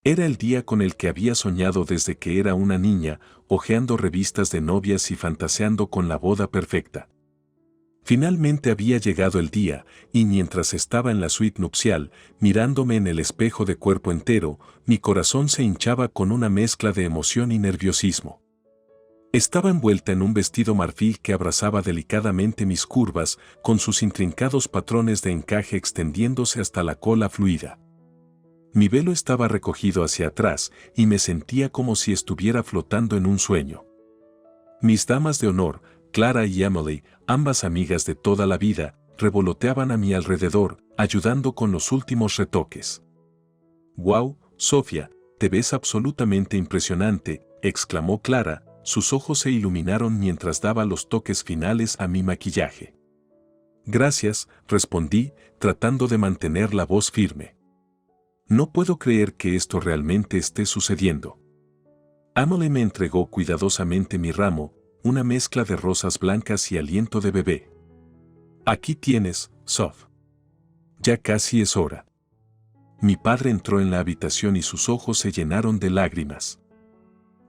Era el día con el que había soñado desde que era una niña, hojeando revistas de novias y fantaseando con la boda perfecta. Finalmente había llegado el día, y mientras estaba en la suite nupcial, mirándome en el espejo de cuerpo entero, mi corazón se hinchaba con una mezcla de emoción y nerviosismo. Estaba envuelta en un vestido marfil que abrazaba delicadamente mis curvas, con sus intrincados patrones de encaje extendiéndose hasta la cola fluida. Mi velo estaba recogido hacia atrás, y me sentía como si estuviera flotando en un sueño. Mis damas de honor, Clara y Emily, ambas amigas de toda la vida, revoloteaban a mi alrededor, ayudando con los últimos retoques. «¡Wow, Sofía, te ves absolutamente impresionante!», exclamó Clara, sus ojos se iluminaron mientras daba los toques finales a mi maquillaje. «Gracias», respondí, tratando de mantener la voz firme. «No puedo creer que esto realmente esté sucediendo». Emily me entregó cuidadosamente mi ramo, una mezcla de rosas blancas y aliento de bebé. «Aquí tienes, Sof. Ya casi es hora». Mi padre entró en la habitación y sus ojos se llenaron de lágrimas.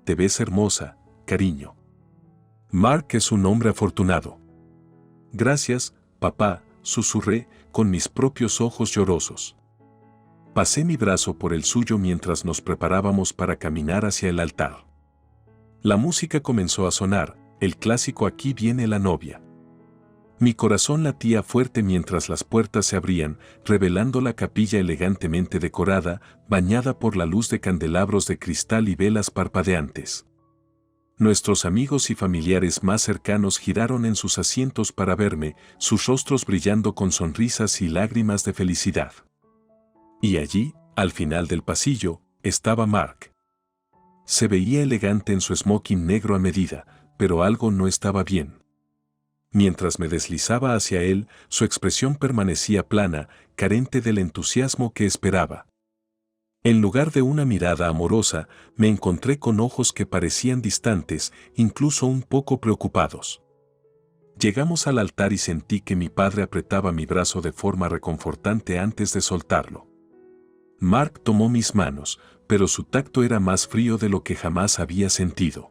«Te ves hermosa, cariño. Mark es un hombre afortunado». «Gracias, papá», susurré, con mis propios ojos llorosos. Pasé mi brazo por el suyo mientras nos preparábamos para caminar hacia el altar. La música comenzó a sonar, el clásico «Aquí viene la novia». Mi corazón latía fuerte mientras las puertas se abrían, revelando la capilla elegantemente decorada, bañada por la luz de candelabros de cristal y velas parpadeantes. Nuestros amigos y familiares más cercanos giraron en sus asientos para verme, sus rostros brillando con sonrisas y lágrimas de felicidad. Y allí, al final del pasillo, estaba Mark. Se veía elegante en su smoking negro a medida, pero algo no estaba bien. Mientras me deslizaba hacia él, su expresión permanecía plana, carente del entusiasmo que esperaba. En lugar de una mirada amorosa, me encontré con ojos que parecían distantes, incluso un poco preocupados. Llegamos al altar y sentí que mi padre apretaba mi brazo de forma reconfortante antes de soltarlo. Mark tomó mis manos, pero su tacto era más frío de lo que jamás había sentido.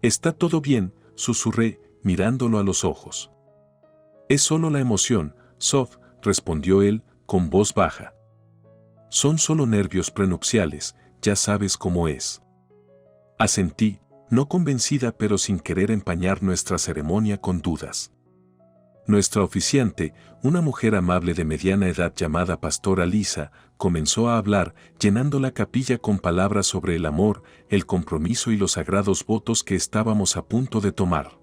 «Está todo bien», susurré, mirándolo a los ojos. «Es solo la emoción, Sof», respondió él, con voz baja. «Son solo nervios prenupciales, ya sabes cómo es». Asentí, no convencida pero sin querer empañar nuestra ceremonia con dudas. Nuestra oficiante, una mujer amable de mediana edad llamada Pastora Lisa, comenzó a hablar, llenando la capilla con palabras sobre el amor, el compromiso y los sagrados votos que estábamos a punto de tomar.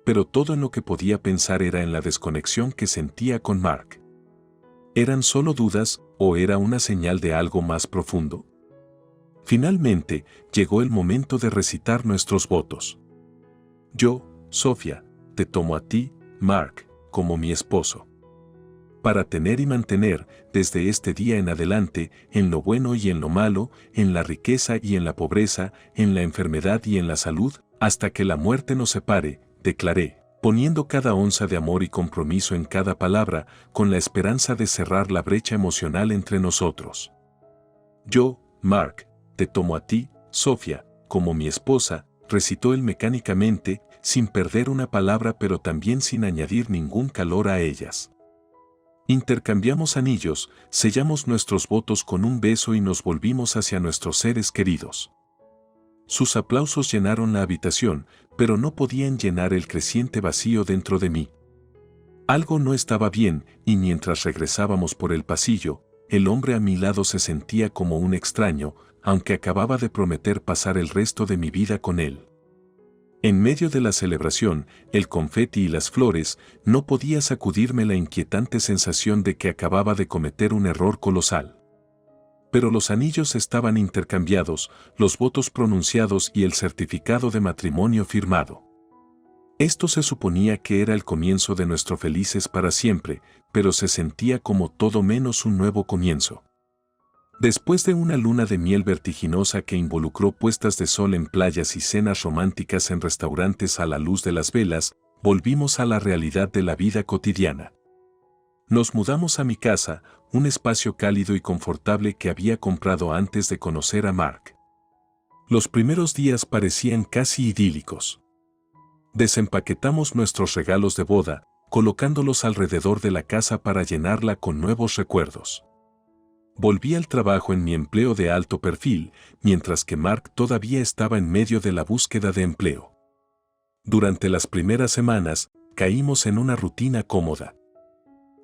Pero todo en lo que podía pensar era en la desconexión que sentía con Mark. ¿Eran solo dudas o era una señal de algo más profundo? Finalmente, llegó el momento de recitar nuestros votos. «Yo, Sofía, te tomo a ti, Mark, como mi esposo. Para tener y mantener, desde este día en adelante, en lo bueno y en lo malo, en la riqueza y en la pobreza, en la enfermedad y en la salud, hasta que la muerte nos separe», declaré, poniendo cada onza de amor y compromiso en cada palabra, con la esperanza de cerrar la brecha emocional entre nosotros. «Yo, Mark, te tomo a ti, Sofía, como mi esposa», recitó él mecánicamente, sin perder una palabra pero también sin añadir ningún calor a ellas. Intercambiamos anillos, sellamos nuestros votos con un beso y nos volvimos hacia nuestros seres queridos. Sus aplausos llenaron la habitación, pero no podían llenar el creciente vacío dentro de mí. Algo no estaba bien, y mientras regresábamos por el pasillo, el hombre a mi lado se sentía como un extraño, aunque acababa de prometer pasar el resto de mi vida con él. En medio de la celebración, el confeti y las flores, no podía sacudirme la inquietante sensación de que acababa de cometer un error colosal. Pero los anillos estaban intercambiados, los votos pronunciados y el certificado de matrimonio firmado. Esto se suponía que era el comienzo de nuestro felices para siempre, pero se sentía como todo menos un nuevo comienzo. Después de una luna de miel vertiginosa que involucró puestas de sol en playas y cenas románticas en restaurantes a la luz de las velas, volvimos a la realidad de la vida cotidiana. Nos mudamos a mi casa, un espacio cálido y confortable que había comprado antes de conocer a Mark. Los primeros días parecían casi idílicos. Desempaquetamos nuestros regalos de boda, colocándolos alrededor de la casa para llenarla con nuevos recuerdos. Volví al trabajo en mi empleo de alto perfil, mientras que Mark todavía estaba en medio de la búsqueda de empleo. Durante las primeras semanas, caímos en una rutina cómoda.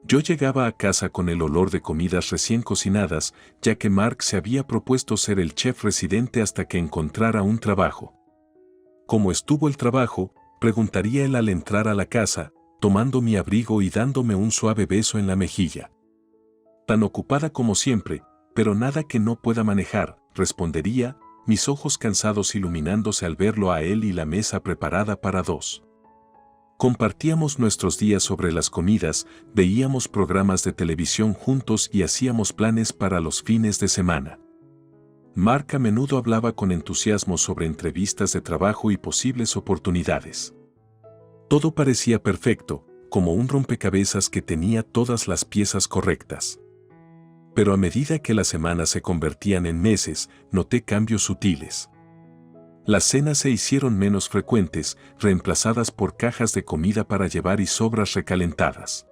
Yo llegaba a casa con el olor de comidas recién cocinadas, ya que Mark se había propuesto ser el chef residente hasta que encontrara un trabajo. ¿Cómo estuvo el trabajo?, preguntaría él al entrar a la casa, tomando mi abrigo y dándome un suave beso en la mejilla. Tan ocupada como siempre, pero nada que no pueda manejar, respondería, mis ojos cansados iluminándose al verlo a él y la mesa preparada para dos. Compartíamos nuestros días sobre las comidas, veíamos programas de televisión juntos y hacíamos planes para los fines de semana. Mark a menudo hablaba con entusiasmo sobre entrevistas de trabajo y posibles oportunidades. Todo parecía perfecto, como un rompecabezas que tenía todas las piezas correctas. Pero a medida que las semanas se convertían en meses, noté cambios sutiles. Las cenas se hicieron menos frecuentes, reemplazadas por cajas de comida para llevar y sobras recalentadas.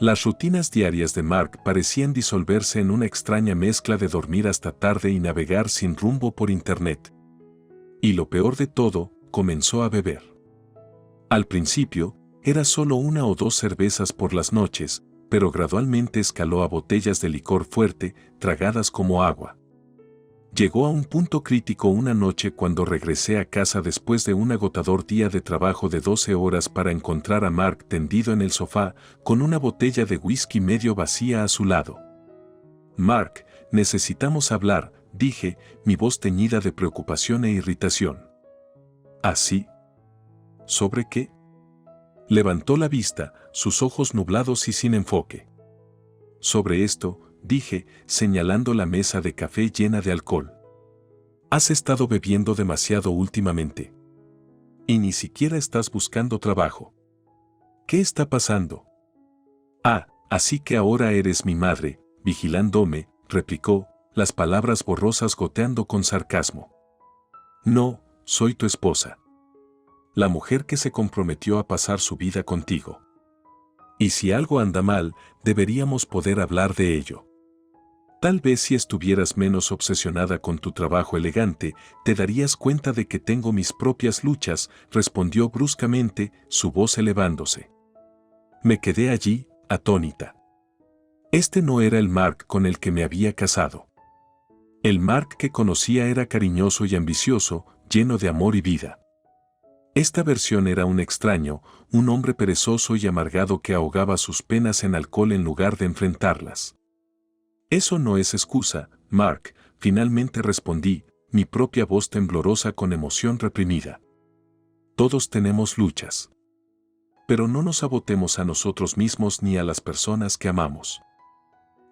Las rutinas diarias de Mark parecían disolverse en una extraña mezcla de dormir hasta tarde y navegar sin rumbo por internet. Y lo peor de todo, comenzó a beber. Al principio, era solo 1 o 2 cervezas por las noches, pero gradualmente escaló a botellas de licor fuerte, tragadas como agua. Llegó a un punto crítico una noche cuando regresé a casa después de un agotador día de trabajo de 12 horas para encontrar a Mark tendido en el sofá, con una botella de whisky medio vacía a su lado. «Mark, necesitamos hablar», dije, mi voz teñida de preocupación e irritación. «¿Así? ¿Sobre qué?». Levantó la vista, sus ojos nublados y sin enfoque. «Sobre esto», dije, señalando la mesa de café llena de alcohol. «Has estado bebiendo demasiado últimamente. Y ni siquiera estás buscando trabajo. ¿Qué está pasando?». «Ah, así que ahora eres mi madre», vigilándome, replicó, las palabras borrosas goteando con sarcasmo. «No, soy tu esposa. La mujer que se comprometió a pasar su vida contigo. Y si algo anda mal, deberíamos poder hablar de ello. Tal vez si estuvieras menos obsesionada con tu trabajo elegante, te darías cuenta de que tengo mis propias luchas», respondió bruscamente, su voz elevándose. Me quedé allí, atónita. Este no era el Mark con el que me había casado. El Mark que conocía era cariñoso y ambicioso, lleno de amor y vida. Esta versión era un extraño, un hombre perezoso y amargado que ahogaba sus penas en alcohol en lugar de enfrentarlas. «Eso no es excusa, Mark», finalmente respondí, mi propia voz temblorosa con emoción reprimida. «Todos tenemos luchas. Pero no nos sabotemos a nosotros mismos ni a las personas que amamos.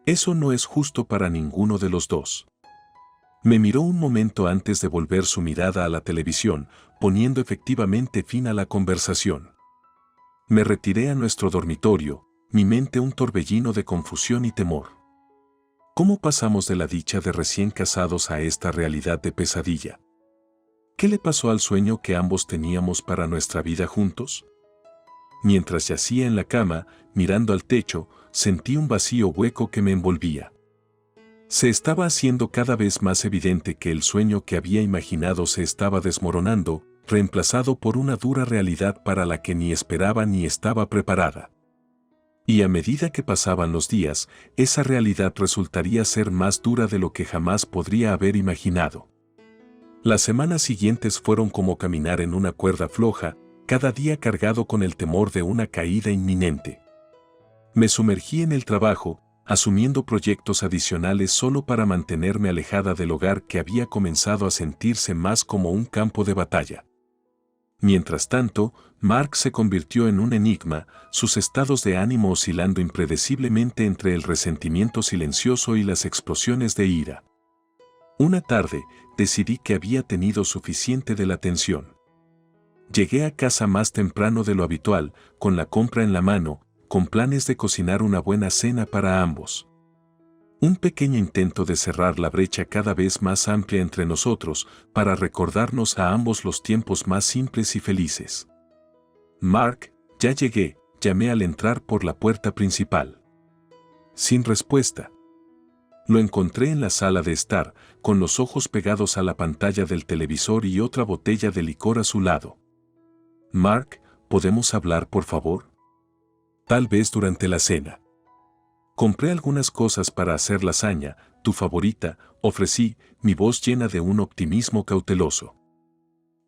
Eso no es justo para ninguno de los dos». Me miró un momento antes de volver su mirada a la televisión, poniendo efectivamente fin a la conversación. Me retiré a nuestro dormitorio, mi mente un torbellino de confusión y temor. ¿Cómo pasamos de la dicha de recién casados a esta realidad de pesadilla? ¿Qué le pasó al sueño que ambos teníamos para nuestra vida juntos? Mientras yacía en la cama, mirando al techo, sentí un vacío hueco que me envolvía. Se estaba haciendo cada vez más evidente que el sueño que había imaginado se estaba desmoronando, reemplazado por una dura realidad para la que ni esperaba ni estaba preparada. Y a medida que pasaban los días, esa realidad resultaría ser más dura de lo que jamás podría haber imaginado. Las semanas siguientes fueron como caminar en una cuerda floja, cada día cargado con el temor de una caída inminente. Me sumergí en el trabajo, asumiendo proyectos adicionales solo para mantenerme alejada del hogar que había comenzado a sentirse más como un campo de batalla. Mientras tanto, Mark se convirtió en un enigma, sus estados de ánimo oscilando impredeciblemente entre el resentimiento silencioso y las explosiones de ira. Una tarde, decidí que había tenido suficiente de la tensión. Llegué a casa más temprano de lo habitual, con la compra en la mano, con planes de cocinar una buena cena para ambos. Un pequeño intento de cerrar la brecha cada vez más amplia entre nosotros para recordarnos a ambos los tiempos más simples y felices. Mark, ya llegué, llamé al entrar por la puerta principal. Sin respuesta. Lo encontré en la sala de estar, con los ojos pegados a la pantalla del televisor y otra botella de licor a su lado. Mark, ¿podemos hablar por favor? Tal vez durante la cena. Compré algunas cosas para hacer lasaña, tu favorita, ofrecí, mi voz llena de un optimismo cauteloso.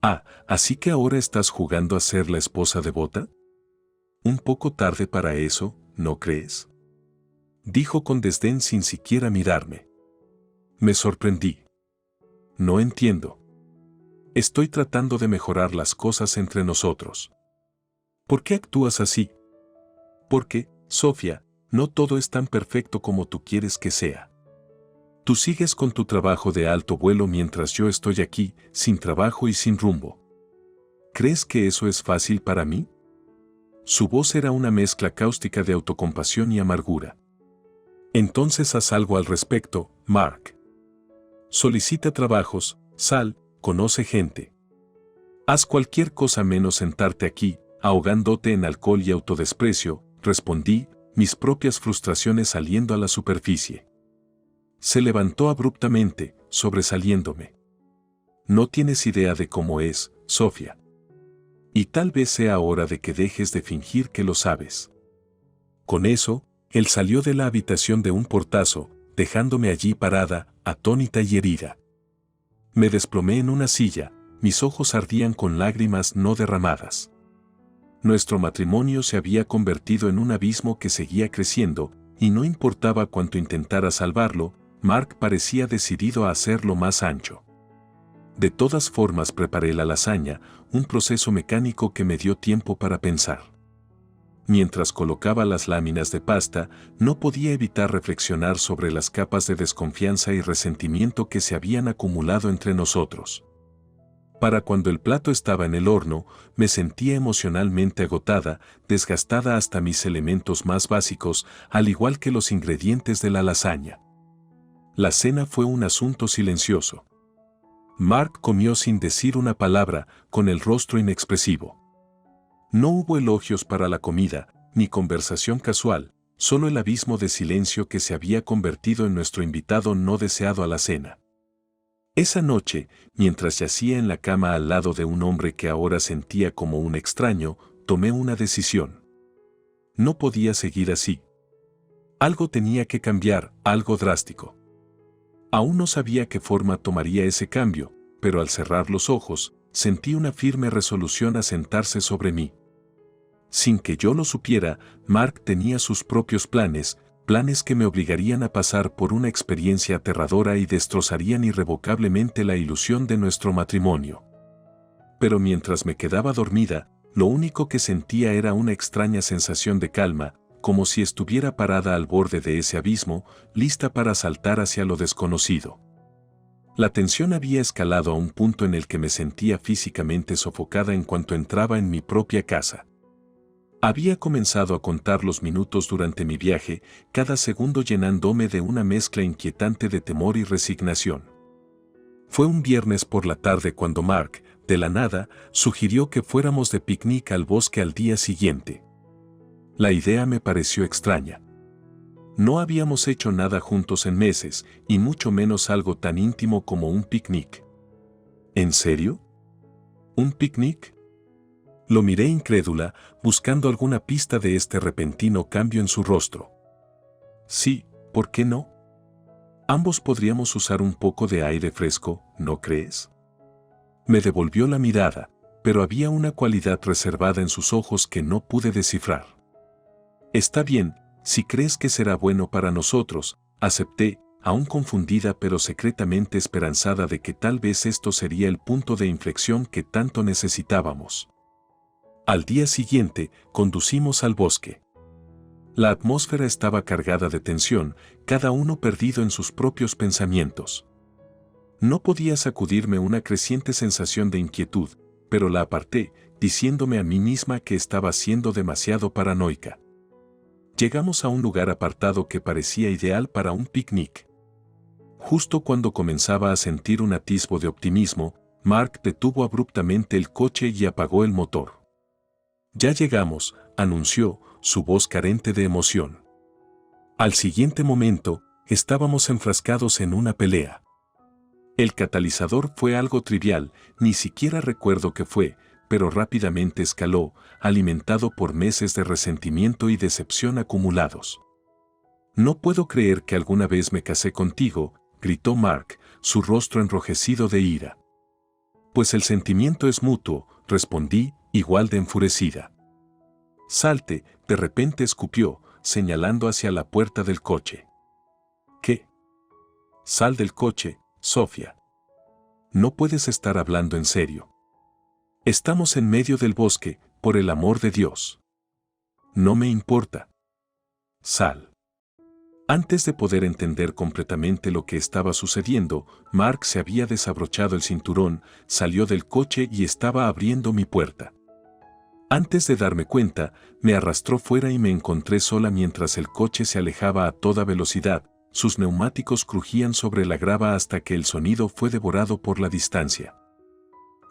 Ah, ¿así que ahora estás jugando a ser la esposa devota? Un poco tarde para eso, ¿no crees? Dijo con desdén sin siquiera mirarme. Me sorprendí. No entiendo. Estoy tratando de mejorar las cosas entre nosotros. ¿Por qué actúas así? Porque, Sofía, no todo es tan perfecto como tú quieres que sea. Tú sigues con tu trabajo de alto vuelo mientras yo estoy aquí, sin trabajo y sin rumbo. ¿Crees que eso es fácil para mí? Su voz era una mezcla cáustica de autocompasión y amargura. Entonces haz algo al respecto, Mark. Solicita trabajos, sal, conoce gente. Haz cualquier cosa menos sentarte aquí, ahogándote en alcohol y autodesprecio, respondí, mis propias frustraciones saliendo a la superficie. Se levantó abruptamente, sobresaliéndome. No tienes idea de cómo es, Sofía. Y tal vez sea hora de que dejes de fingir que lo sabes. Con eso, él salió de la habitación de un portazo, dejándome allí parada, atónita y herida. Me desplomé en una silla, mis ojos ardían con lágrimas no derramadas. Nuestro matrimonio se había convertido en un abismo que seguía creciendo, y no importaba cuánto intentara salvarlo, Mark parecía decidido a hacerlo más ancho. De todas formas preparé la lasaña, un proceso mecánico que me dio tiempo para pensar. Mientras colocaba las láminas de pasta, no podía evitar reflexionar sobre las capas de desconfianza y resentimiento que se habían acumulado entre nosotros. Para cuando el plato estaba en el horno, me sentía emocionalmente agotada, desgastada hasta mis elementos más básicos, al igual que los ingredientes de la lasaña. La cena fue un asunto silencioso. Mark comió sin decir una palabra, con el rostro inexpresivo. No hubo elogios para la comida, ni conversación casual, solo el abismo de silencio que se había convertido en nuestro invitado no deseado a la cena. Esa noche, mientras yacía en la cama al lado de un hombre que ahora sentía como un extraño, tomé una decisión. No podía seguir así. Algo tenía que cambiar, algo drástico. Aún no sabía qué forma tomaría ese cambio, pero al cerrar los ojos, sentí una firme resolución asentarse sobre mí. Sin que yo lo supiera, Mark tenía sus propios planes, planes que me obligarían a pasar por una experiencia aterradora y destrozarían irrevocablemente la ilusión de nuestro matrimonio. Pero mientras me quedaba dormida, lo único que sentía era una extraña sensación de calma, como si estuviera parada al borde de ese abismo, lista para saltar hacia lo desconocido. La tensión había escalado a un punto en el que me sentía físicamente sofocada en cuanto entraba en mi propia casa. Había comenzado a contar los minutos durante mi viaje, cada segundo llenándome de una mezcla inquietante de temor y resignación. Fue un viernes por la tarde cuando Mark, de la nada, sugirió que fuéramos de picnic al bosque al día siguiente. La idea me pareció extraña. No habíamos hecho nada juntos en meses, y mucho menos algo tan íntimo como un picnic. ¿En serio? ¿Un picnic? Lo miré incrédula, buscando alguna pista de este repentino cambio en su rostro. Sí, ¿por qué no? Ambos podríamos usar un poco de aire fresco, ¿no crees? Me devolvió la mirada, pero había una cualidad reservada en sus ojos que no pude descifrar. Está bien, si crees que será bueno para nosotros, acepté, aún confundida pero secretamente esperanzada de que tal vez esto sería el punto de inflexión que tanto necesitábamos. Al día siguiente, conducimos al bosque. La atmósfera estaba cargada de tensión, cada uno perdido en sus propios pensamientos. No podía sacudirme una creciente sensación de inquietud, pero la aparté, diciéndome a mí misma que estaba siendo demasiado paranoica. Llegamos a un lugar apartado que parecía ideal para un picnic. Justo cuando comenzaba a sentir un atisbo de optimismo, Mark detuvo abruptamente el coche y apagó el motor. «Ya llegamos», anunció, su voz carente de emoción. Al siguiente momento, estábamos enfrascados en una pelea. El catalizador fue algo trivial, ni siquiera recuerdo qué fue, pero rápidamente escaló, alimentado por meses de resentimiento y decepción acumulados. «No puedo creer que alguna vez me casé contigo», gritó Mark, su rostro enrojecido de ira. «Pues el sentimiento es mutuo», respondí, igual de enfurecida. «Salte», de repente escupió, señalando hacia la puerta del coche. «¿Qué?» «Sal del coche, Sofía. No puedes estar hablando en serio. Estamos en medio del bosque, por el amor de Dios». «No me importa. Sal». Antes de poder entender completamente lo que estaba sucediendo, Mark se había desabrochado el cinturón, salió del coche y estaba abriendo mi puerta. Antes de darme cuenta, me arrastró fuera y me encontré sola mientras el coche se alejaba a toda velocidad. Sus neumáticos crujían sobre la grava hasta que el sonido fue devorado por la distancia.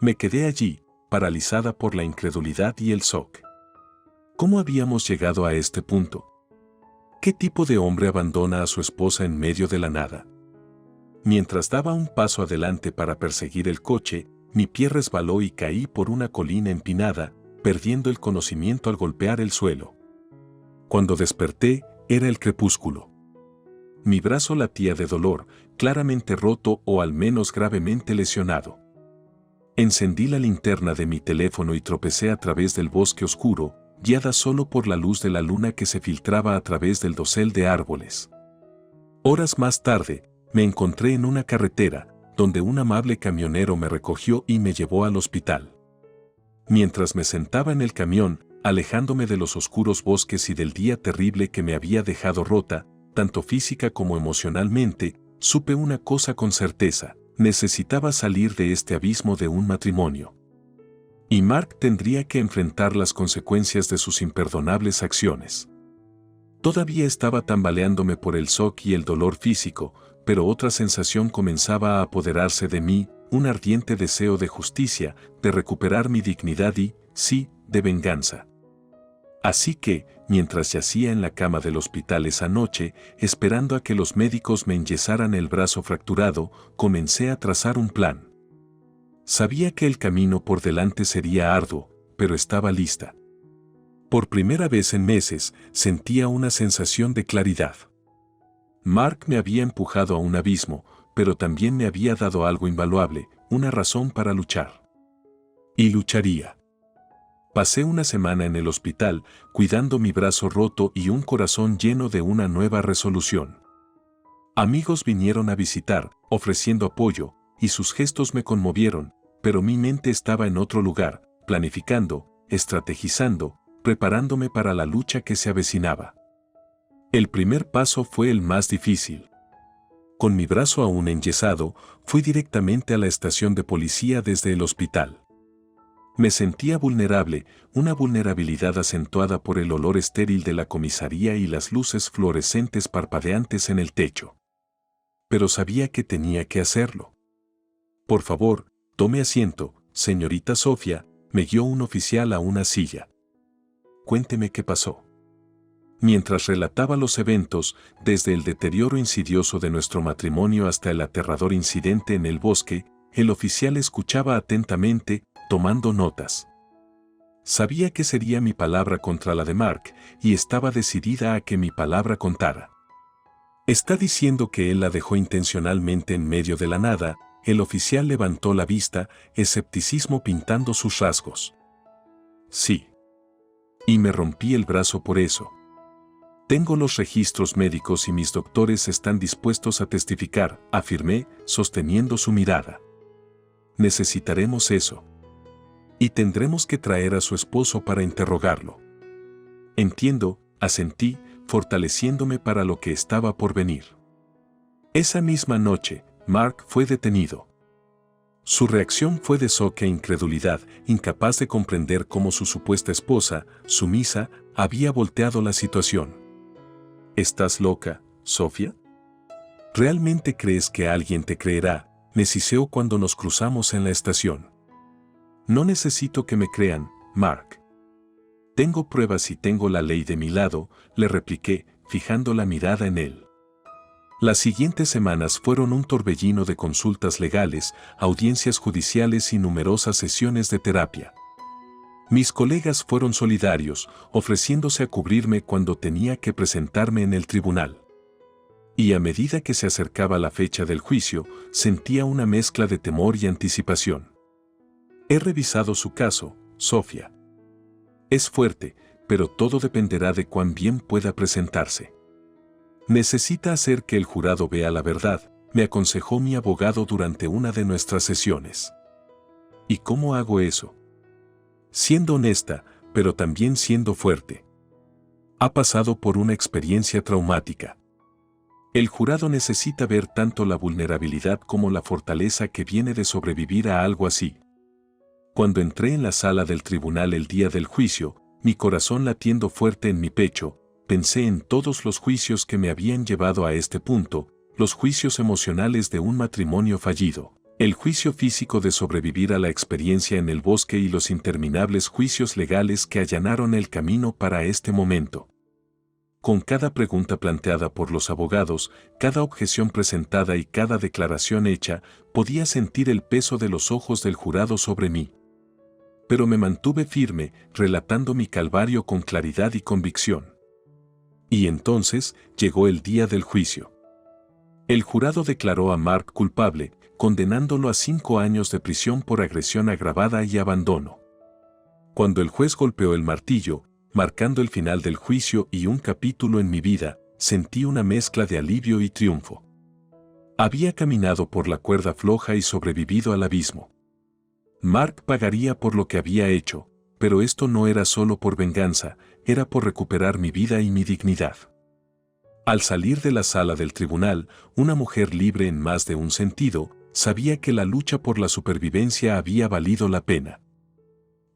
Me quedé allí, paralizada por la incredulidad y el shock. ¿Cómo habíamos llegado a este punto? ¿Qué tipo de hombre abandona a su esposa en medio de la nada? Mientras daba un paso adelante para perseguir el coche, mi pie resbaló y caí por una colina empinada, perdiendo el conocimiento al golpear el suelo. Cuando desperté, era el crepúsculo. Mi brazo latía de dolor, claramente roto o al menos gravemente lesionado. Encendí la linterna de mi teléfono y tropecé a través del bosque oscuro, guiada solo por la luz de la luna que se filtraba a través del dosel de árboles. Horas más tarde, me encontré en una carretera, donde un amable camionero me recogió y me llevó al hospital. Mientras me sentaba en el camión, alejándome de los oscuros bosques y del día terrible que me había dejado rota, tanto física como emocionalmente, supe una cosa con certeza: necesitaba salir de este abismo de un matrimonio. Y Mark tendría que enfrentar las consecuencias de sus imperdonables acciones. Todavía estaba tambaleándome por el shock y el dolor físico, pero otra sensación comenzaba a apoderarse de mí, un ardiente deseo de justicia, de recuperar mi dignidad y, sí, de venganza. Así que, mientras yacía en la cama del hospital esa noche, esperando a que los médicos me enyesaran el brazo fracturado, comencé a trazar un plan. Sabía que el camino por delante sería arduo, pero estaba lista. Por primera vez en meses, sentía una sensación de claridad. Mark me había empujado a un abismo, pero también me había dado algo invaluable, una razón para luchar. Y lucharía. Pasé una semana en el hospital, cuidando mi brazo roto y un corazón lleno de una nueva resolución. Amigos vinieron a visitar, ofreciendo apoyo, y sus gestos me conmovieron, pero mi mente estaba en otro lugar, planificando, estrategizando, preparándome para la lucha que se avecinaba. El primer paso fue el más difícil. Con mi brazo aún enyesado, fui directamente a la estación de policía desde el hospital. Me sentía vulnerable, una vulnerabilidad acentuada por el olor estéril de la comisaría y las luces fluorescentes parpadeantes en el techo. Pero sabía que tenía que hacerlo. «Por favor, tome asiento, señorita Sofía», me guió un oficial a una silla. «Cuénteme qué pasó». Mientras relataba los eventos, desde el deterioro insidioso de nuestro matrimonio hasta el aterrador incidente en el bosque, el oficial escuchaba atentamente, tomando notas. Sabía que sería mi palabra contra la de Mark, y estaba decidida a que mi palabra contara. «¿Está diciendo que él la dejó intencionalmente en medio de la nada?», el oficial levantó la vista, escepticismo pintando sus rasgos. «Sí. Y me rompí el brazo por eso. Tengo los registros médicos y mis doctores están dispuestos a testificar», afirmé, sosteniendo su mirada. «Necesitaremos eso. Y tendremos que traer a su esposo para interrogarlo». «Entiendo», asentí, fortaleciéndome para lo que estaba por venir. Esa misma noche, Mark fue detenido. Su reacción fue de shock e incredulidad, incapaz de comprender cómo su supuesta esposa, sumisa, había volteado la situación. ¿Estás loca, Sofía? ¿Realmente crees que alguien te creerá?, me siseó cuando nos cruzamos en la estación. No necesito que me crean, Mark. Tengo pruebas y tengo la ley de mi lado, le repliqué, fijando la mirada en él. Las siguientes semanas fueron un torbellino de consultas legales, audiencias judiciales y numerosas sesiones de terapia. Mis colegas fueron solidarios, ofreciéndose a cubrirme cuando tenía que presentarme en el tribunal. Y a medida que se acercaba la fecha del juicio, sentía una mezcla de temor y anticipación. He revisado su caso, Sofía. Es fuerte, pero todo dependerá de cuán bien pueda presentarse. Necesita hacer que el jurado vea la verdad, me aconsejó mi abogado durante una de nuestras sesiones. ¿Y cómo hago eso? Siendo honesta, pero también siendo fuerte. Ha pasado por una experiencia traumática. El jurado necesita ver tanto la vulnerabilidad como la fortaleza que viene de sobrevivir a algo así. Cuando entré en la sala del tribunal el día del juicio, mi corazón latiendo fuerte en mi pecho, pensé en todos los juicios que me habían llevado a este punto, los juicios emocionales de un matrimonio fallido, el juicio físico de sobrevivir a la experiencia en el bosque y los interminables juicios legales que allanaron el camino para este momento. Con cada pregunta planteada por los abogados, cada objeción presentada y cada declaración hecha, podía sentir el peso de los ojos del jurado sobre mí. Pero me mantuve firme, relatando mi calvario con claridad y convicción. Y entonces llegó el día del juicio. El jurado declaró a Mark culpable, condenándolo a 5 años de prisión por agresión agravada y abandono. Cuando el juez golpeó el martillo, marcando el final del juicio y un capítulo en mi vida, sentí una mezcla de alivio y triunfo. Había caminado por la cuerda floja y sobrevivido al abismo. Mark pagaría por lo que había hecho, pero esto no era solo por venganza, era por recuperar mi vida y mi dignidad. Al salir de la sala del tribunal, una mujer libre en más de un sentido, sabía que la lucha por la supervivencia había valido la pena.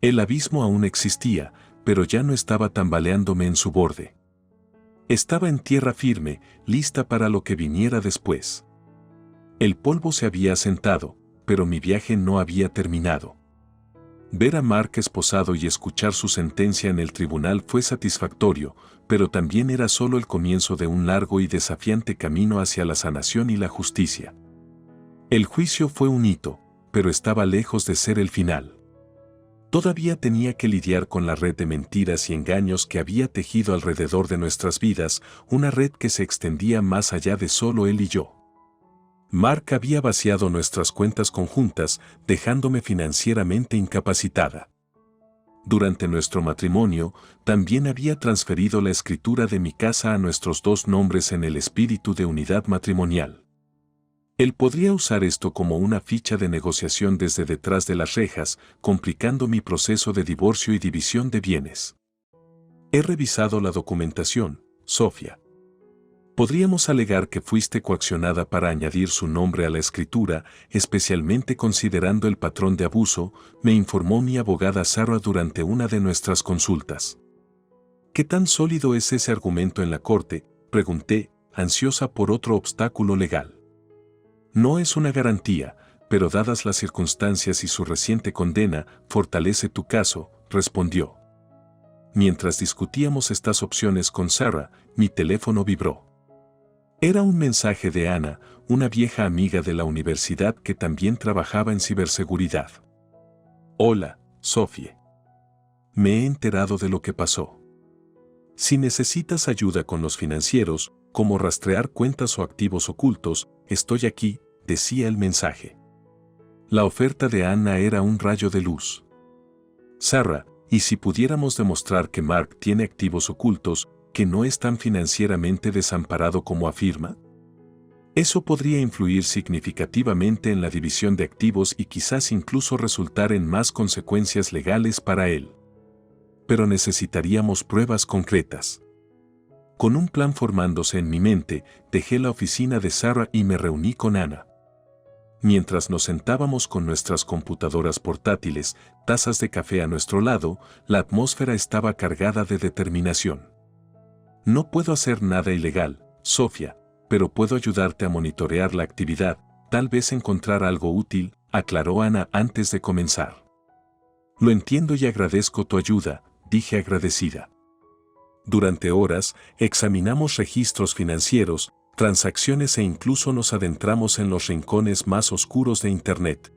El abismo aún existía, pero ya no estaba tambaleándome en su borde. Estaba en tierra firme, lista para lo que viniera después. El polvo se había asentado, pero mi viaje no había terminado. Ver a Mark esposado y escuchar su sentencia en el tribunal fue satisfactorio, pero también era solo el comienzo de un largo y desafiante camino hacia la sanación y la justicia. El juicio fue un hito, pero estaba lejos de ser el final. Todavía tenía que lidiar con la red de mentiras y engaños que había tejido alrededor de nuestras vidas, una red que se extendía más allá de solo él y yo. Mark había vaciado nuestras cuentas conjuntas, dejándome financieramente incapacitada. Durante nuestro matrimonio, también había transferido la escritura de mi casa a nuestros 2 nombres en el espíritu de unidad matrimonial. Él podría usar esto como una ficha de negociación desde detrás de las rejas, complicando mi proceso de divorcio y división de bienes. He revisado la documentación, Sofía. Podríamos alegar que fuiste coaccionada para añadir su nombre a la escritura, especialmente considerando el patrón de abuso, me informó mi abogada Sarah durante una de nuestras consultas. ¿Qué tan sólido es ese argumento en la corte?, pregunté, ansiosa por otro obstáculo legal. No es una garantía, pero dadas las circunstancias y su reciente condena, fortalece tu caso, respondió. Mientras discutíamos estas opciones con Sarah, mi teléfono vibró. Era un mensaje de Ana, una vieja amiga de la universidad que también trabajaba en ciberseguridad. Hola, Sofía. Me he enterado de lo que pasó. Si necesitas ayuda con los financieros, como rastrear cuentas o activos ocultos, estoy aquí, decía el mensaje. La oferta de Ana era un rayo de luz. Sarah, ¿y si pudiéramos demostrar que Mark tiene activos ocultos, que no es tan financieramente desamparado como afirma? Eso podría influir significativamente en la división de activos y quizás incluso resultar en más consecuencias legales para él. Pero necesitaríamos pruebas concretas. Con un plan formándose en mi mente, dejé la oficina de Sarah y me reuní con Ana. Mientras nos sentábamos con nuestras computadoras portátiles, tazas de café a nuestro lado, la atmósfera estaba cargada de determinación. No puedo hacer nada ilegal, Sofía, pero puedo ayudarte a monitorear la actividad, tal vez encontrar algo útil, aclaró Ana antes de comenzar. Lo entiendo y agradezco tu ayuda, dije agradecida. Durante horas, examinamos registros financieros, transacciones e incluso nos adentramos en los rincones más oscuros de Internet.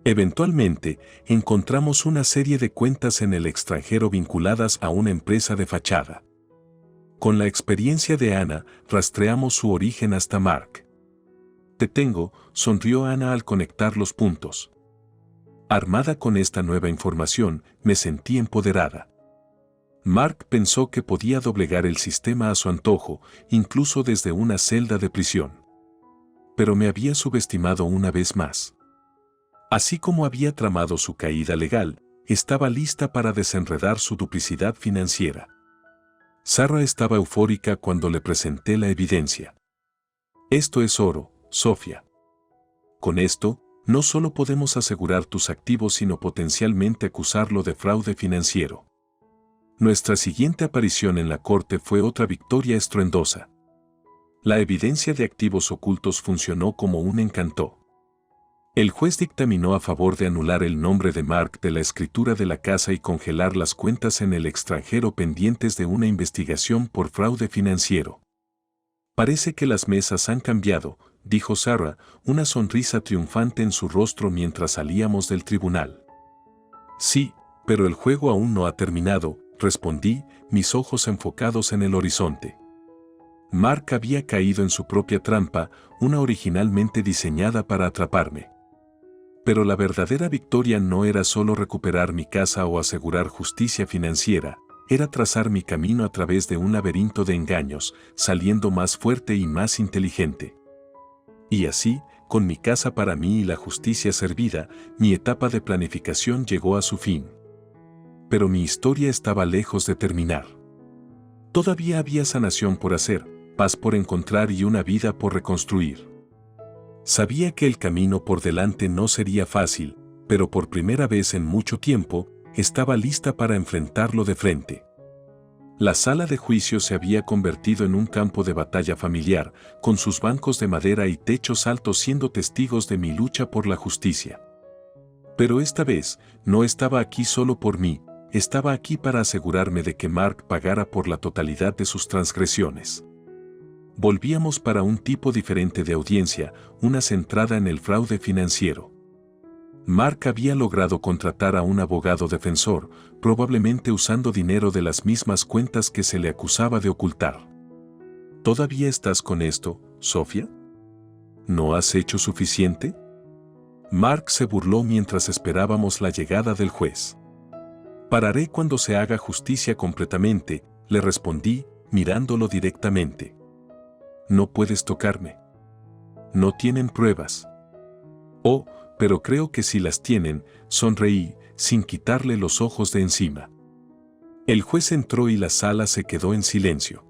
Eventualmente, encontramos una serie de cuentas en el extranjero vinculadas a una empresa de fachada. Con la experiencia de Ana, rastreamos su origen hasta Mark. Te tengo, sonrió Ana al conectar los puntos. Armada con esta nueva información, me sentí empoderada. Mark pensó que podía doblegar el sistema a su antojo, incluso desde una celda de prisión. Pero me había subestimado una vez más. Así como había tramado su caída legal, estaba lista para desenredar su duplicidad financiera. Sarah estaba eufórica cuando le presenté la evidencia. Esto es oro, Sofía. Con esto, no solo podemos asegurar tus activos sino potencialmente acusarlo de fraude financiero. Nuestra siguiente aparición en la corte fue otra victoria estruendosa. La evidencia de activos ocultos funcionó como un encanto. El juez dictaminó a favor de anular el nombre de Mark de la escritura de la casa y congelar las cuentas en el extranjero pendientes de una investigación por fraude financiero. Parece que las mesas han cambiado, dijo Sarah, una sonrisa triunfante en su rostro mientras salíamos del tribunal. Sí, pero el juego aún no ha terminado, respondí, mis ojos enfocados en el horizonte. Mark había caído en su propia trampa, una originalmente diseñada para atraparme. Pero la verdadera victoria no era solo recuperar mi casa o asegurar justicia financiera, era trazar mi camino a través de un laberinto de engaños, saliendo más fuerte y más inteligente. Y así, con mi casa para mí y la justicia servida, mi etapa de planificación llegó a su fin. Pero mi historia estaba lejos de terminar. Todavía había sanación por hacer, paz por encontrar y una vida por reconstruir. Sabía que el camino por delante no sería fácil, pero por primera vez en mucho tiempo, estaba lista para enfrentarlo de frente. La sala de juicio se había convertido en un campo de batalla familiar, con sus bancos de madera y techos altos siendo testigos de mi lucha por la justicia. Pero esta vez, no estaba aquí solo por mí, estaba aquí para asegurarme de que Mark pagara por la totalidad de sus transgresiones. Volvíamos para un tipo diferente de audiencia, una centrada en el fraude financiero. Mark había logrado contratar a un abogado defensor, probablemente usando dinero de las mismas cuentas que se le acusaba de ocultar. ¿Todavía estás con esto, Sofía? ¿No has hecho suficiente? Mark se burló mientras esperábamos la llegada del juez. Pararé cuando se haga justicia completamente, le respondí, mirándolo directamente. No puedes tocarme. No tienen pruebas. Oh, pero creo que sí las tienen, sonreí, sin quitarle los ojos de encima. El juez entró y la sala se quedó en silencio.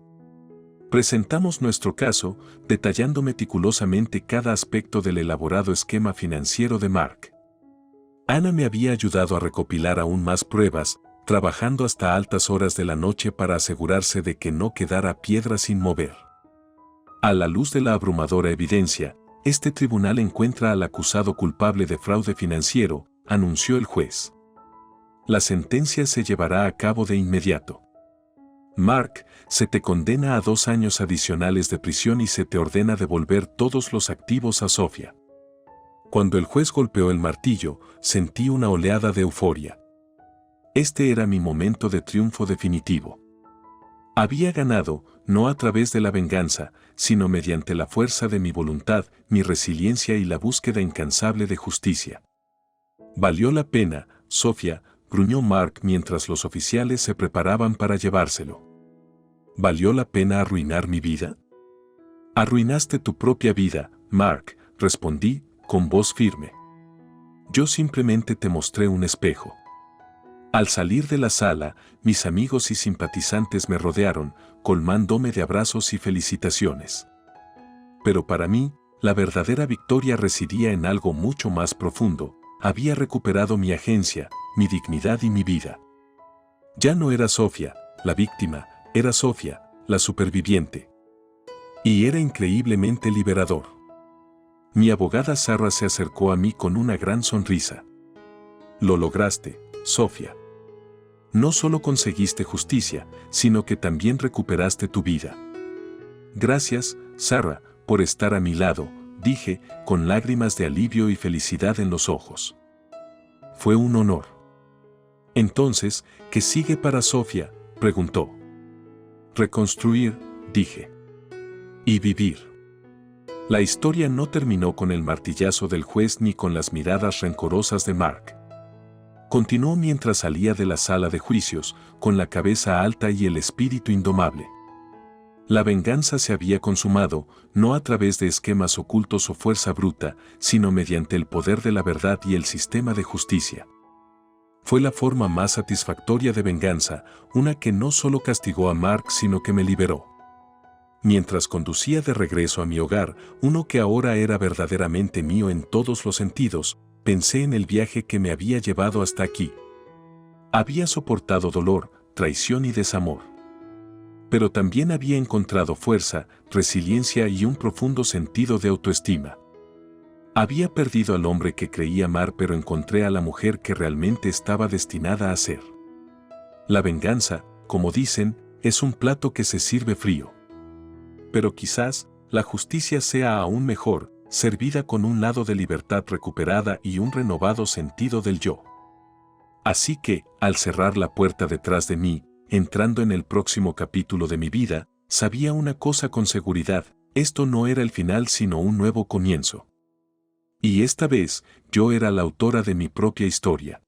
Presentamos nuestro caso, detallando meticulosamente cada aspecto del elaborado esquema financiero de Mark. Ana me había ayudado a recopilar aún más pruebas, trabajando hasta altas horas de la noche para asegurarse de que no quedara piedra sin mover. A la luz de la abrumadora evidencia, este tribunal encuentra al acusado culpable de fraude financiero, anunció el juez. La sentencia se llevará a cabo de inmediato. Mark, se te condena a 2 años adicionales de prisión y se te ordena devolver todos los activos a Sofía. Cuando el juez golpeó el martillo, sentí una oleada de euforia. Este era mi momento de triunfo definitivo. Había ganado, no a través de la venganza, sino mediante la fuerza de mi voluntad, mi resiliencia y la búsqueda incansable de justicia. Valió la pena, Sofía, gruñó Mark mientras los oficiales se preparaban para llevárselo. ¿Valió la pena arruinar mi vida? Arruinaste tu propia vida, Mark, respondí, con voz firme. Yo simplemente te mostré un espejo. Al salir de la sala, mis amigos y simpatizantes me rodearon, colmándome de abrazos y felicitaciones. Pero para mí, la verdadera victoria residía en algo mucho más profundo. Había recuperado mi agencia, mi dignidad y mi vida. Ya no era Sofía, la víctima, era Sofía, la superviviente. Y era increíblemente liberador. Mi abogada Sarah se acercó a mí con una gran sonrisa. Lo lograste, Sofía. No solo conseguiste justicia, sino que también recuperaste tu vida. Gracias, Sarah, por estar a mi lado, dije, con lágrimas de alivio y felicidad en los ojos. Fue un honor. Entonces, ¿qué sigue para Sofía?, preguntó. Reconstruir, dije. Y vivir. La historia no terminó con el martillazo del juez ni con las miradas rencorosas de Mark. Continuó mientras salía de la sala de juicios, con la cabeza alta y el espíritu indomable. La venganza se había consumado, no a través de esquemas ocultos o fuerza bruta, sino mediante el poder de la verdad y el sistema de justicia. Fue la forma más satisfactoria de venganza, una que no solo castigó a Mark sino que me liberó. Mientras conducía de regreso a mi hogar, uno que ahora era verdaderamente mío en todos los sentidos, pensé en el viaje que me había llevado hasta aquí. Había soportado dolor, traición y desamor. Pero también había encontrado fuerza, resiliencia y un profundo sentido de autoestima. Había perdido al hombre que creía amar, pero encontré a la mujer que realmente estaba destinada a ser. La venganza, como dicen, es un plato que se sirve frío. Pero quizás la justicia sea aún mejor, servida con un lado de libertad recuperada y un renovado sentido del yo. Así que, al cerrar la puerta detrás de mí, entrando en el próximo capítulo de mi vida, sabía una cosa con seguridad: esto no era el final sino un nuevo comienzo. Y esta vez, yo era la autora de mi propia historia.